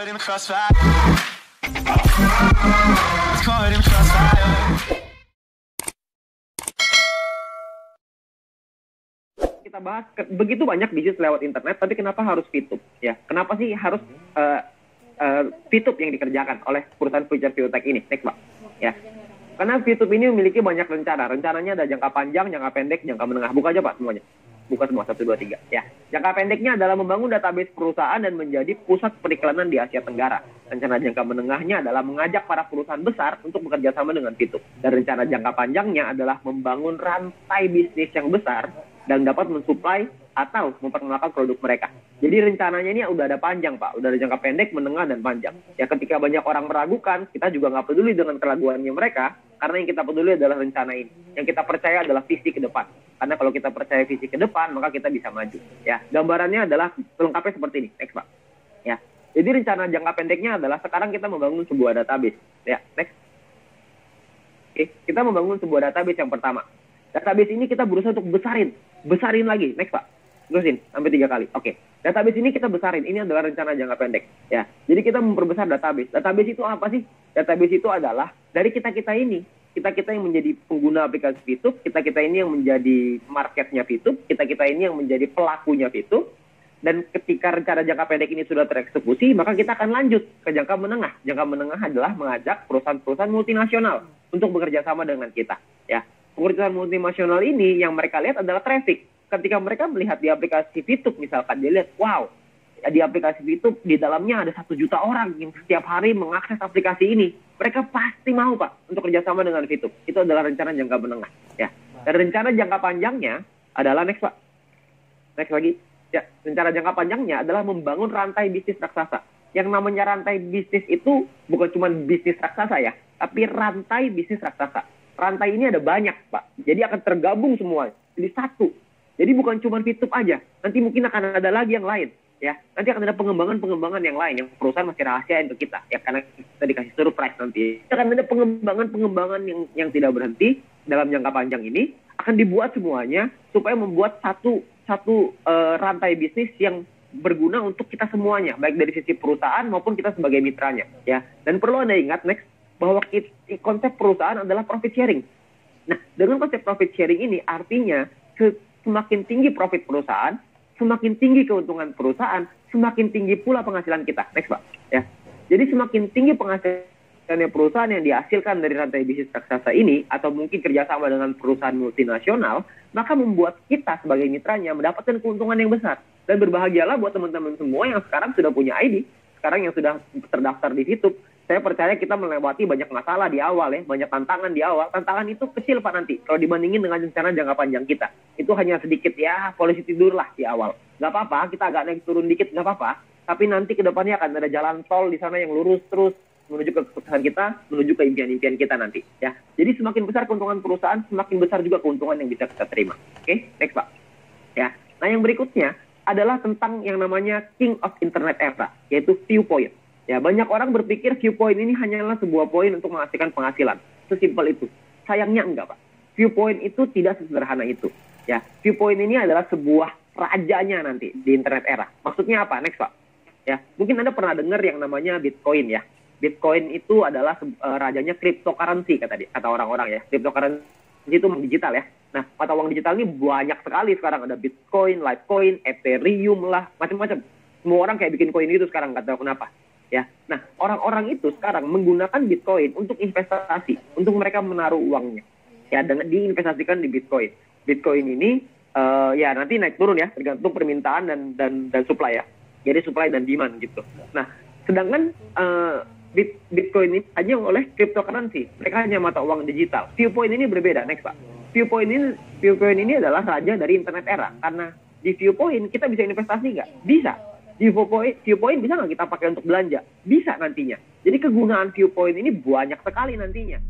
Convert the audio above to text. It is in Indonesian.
Caught in the crossfire. Caught in the crossfire. Kita bahas begitu banyak bisnis lewat internet, tapi kenapa harus VTube? Ya, kenapa sih harus VTube yang dikerjakan oleh perusahaan future biotech ini? Next, Pak. Ya, karena VTube ini memiliki banyak rencana. Rencananya ada jangka panjang, jangka pendek, jangka menengah. Buka aja, Pak, semuanya. Buka semua, 1, 2, 3. Ya. Jangka pendeknya adalah membangun database perusahaan dan menjadi pusat periklanan di Asia Tenggara. Rencana jangka menengahnya adalah mengajak para perusahaan besar untuk bekerja sama dengan VTube. Dan rencana jangka panjangnya adalah membangun rantai bisnis yang besar dan dapat mensuplai atau memperkenalkan produk mereka. Jadi rencananya ini udah ada panjang, Pak. Udah ada jangka pendek, menengah, dan panjang. Ya, ketika banyak orang meragukan, kita juga nggak peduli dengan keraguannya mereka, karena yang kita peduli adalah rencana ini. Yang kita percaya adalah visi ke depan. Karena kalau kita percaya visi ke depan, maka kita bisa maju. Ya, gambarannya adalah lengkapnya seperti ini. Next, Pak. Ya, jadi rencana jangka pendeknya adalah sekarang kita membangun sebuah database. Ya, next. Oke, kita membangun sebuah database yang pertama. Database ini kita berusaha untuk besarin lagi. Next, Pak. Terusin sampai 3 kali. Oke. Database ini kita besarin. Ini adalah rencana jangka pendek. Ya. Jadi kita memperbesar database. Database itu apa sih? Database itu adalah dari kita-kita ini. Kita-kita yang menjadi pengguna aplikasi VTube, kita-kita ini yang menjadi marketnya VTube, kita-kita ini yang menjadi pelakunya VTube. Dan ketika rencana jangka pendek ini sudah tereksekusi, maka kita akan lanjut ke jangka menengah. Jangka menengah adalah mengajak perusahaan-perusahaan multinasional untuk bekerja sama dengan kita. Ya. Perusahaan multinasional ini yang mereka lihat adalah traffic. Ketika mereka melihat di aplikasi VTube misalkan, dia lihat, wow, di aplikasi VTube di dalamnya ada 1 juta orang yang setiap hari mengakses aplikasi ini. Mereka pasti mau, Pak, untuk kerjasama dengan VTube. Itu adalah rencana jangka menengah. Ya. Dan rencana jangka panjangnya adalah next, Pak. Next lagi. Ya, rencana jangka panjangnya adalah membangun rantai bisnis raksasa. Yang namanya rantai bisnis itu bukan cuma bisnis raksasa ya, tapi rantai bisnis raksasa. Rantai ini ada banyak, Pak. Jadi akan tergabung semua. Jadi satu. Jadi bukan cuma VTube aja. Nanti mungkin akan ada lagi yang lain. Ya, nanti akan ada pengembangan-pengembangan yang lain. Yang perusahaan masih rahasiain ke kita. Ya, karena kita dikasih surprise nanti. Akan ada pengembangan-pengembangan yang tidak berhenti dalam jangka panjang ini. Akan dibuat semuanya supaya membuat satu rantai bisnis yang berguna untuk kita semuanya. Baik dari sisi perusahaan maupun kita sebagai mitranya. Ya, dan perlu Anda ingat, next, bahwa konsep perusahaan adalah profit sharing. Nah, dengan konsep profit sharing ini artinya semakin tinggi profit perusahaan, semakin tinggi keuntungan perusahaan, semakin tinggi pula penghasilan kita. Next, Pak. Ya. Jadi semakin tinggi penghasilannya perusahaan yang dihasilkan dari rantai bisnis raksasa ini, atau mungkin kerjasama dengan perusahaan multinasional, maka membuat kita sebagai mitranya mendapatkan keuntungan yang besar. Dan berbahagialah buat teman-teman semua yang sekarang sudah punya ID, sekarang yang sudah terdaftar di VTube. Saya percaya kita melewati banyak masalah di awal ya, banyak tantangan di awal. Tantangan itu kecil, Pak, nanti. Kalau dibandingin dengan rencana jangka panjang kita. Itu hanya sedikit ya, polisi tidur lah di awal. Nggak apa-apa, kita agak naik turun dikit, nggak apa-apa. Tapi nanti ke depannya akan ada jalan tol di sana yang lurus terus menuju ke kesuksesan kita, menuju ke impian-impian kita nanti. Ya. Jadi semakin besar keuntungan perusahaan, semakin besar juga keuntungan yang bisa kita terima. Oke, next, Pak. Ya. Nah, yang berikutnya adalah tentang yang namanya King of Internet Era, yaitu Viewpoint. Ya, banyak orang berpikir Viewpoint ini hanyalah sebuah poin untuk menghasilkan penghasilan. Sesimpel itu. Sayangnya enggak, Pak. Viewpoint itu tidak sesederhana itu. Ya, Viewpoint ini adalah sebuah rajanya nanti di internet era. Maksudnya apa? Next, Pak. Ya, mungkin Anda pernah dengar yang namanya Bitcoin ya. Bitcoin itu adalah rajanya cryptocurrency kata orang-orang ya. Cryptocurrency itu digital ya. Nah, mata uang digital ini banyak sekali sekarang, ada Bitcoin, Litecoin, Ethereum lah, macam-macam. Semua orang kayak bikin koin itu sekarang, nggak tahu kenapa. Ya, nah orang-orang itu sekarang menggunakan Bitcoin untuk investasi, untuk mereka menaruh uangnya, ya, dengan diinvestasikan di Bitcoin. Bitcoin ini ya nanti naik turun ya, tergantung permintaan dan supply ya. Jadi supply dan demand gitu. Nah, sedangkan Bitcoin ini hanya oleh cryptocurrency, mereka hanya mata uang digital. Viewpoint ini berbeda, next, Pak. Viewpoint ini adalah raja dari internet era, karena di Viewpoint kita bisa investasi nggak? Bisa. Di Viewpoint bisa nggak kita pakai untuk belanja? Bisa nantinya. Jadi kegunaan Viewpoint ini banyak sekali nantinya.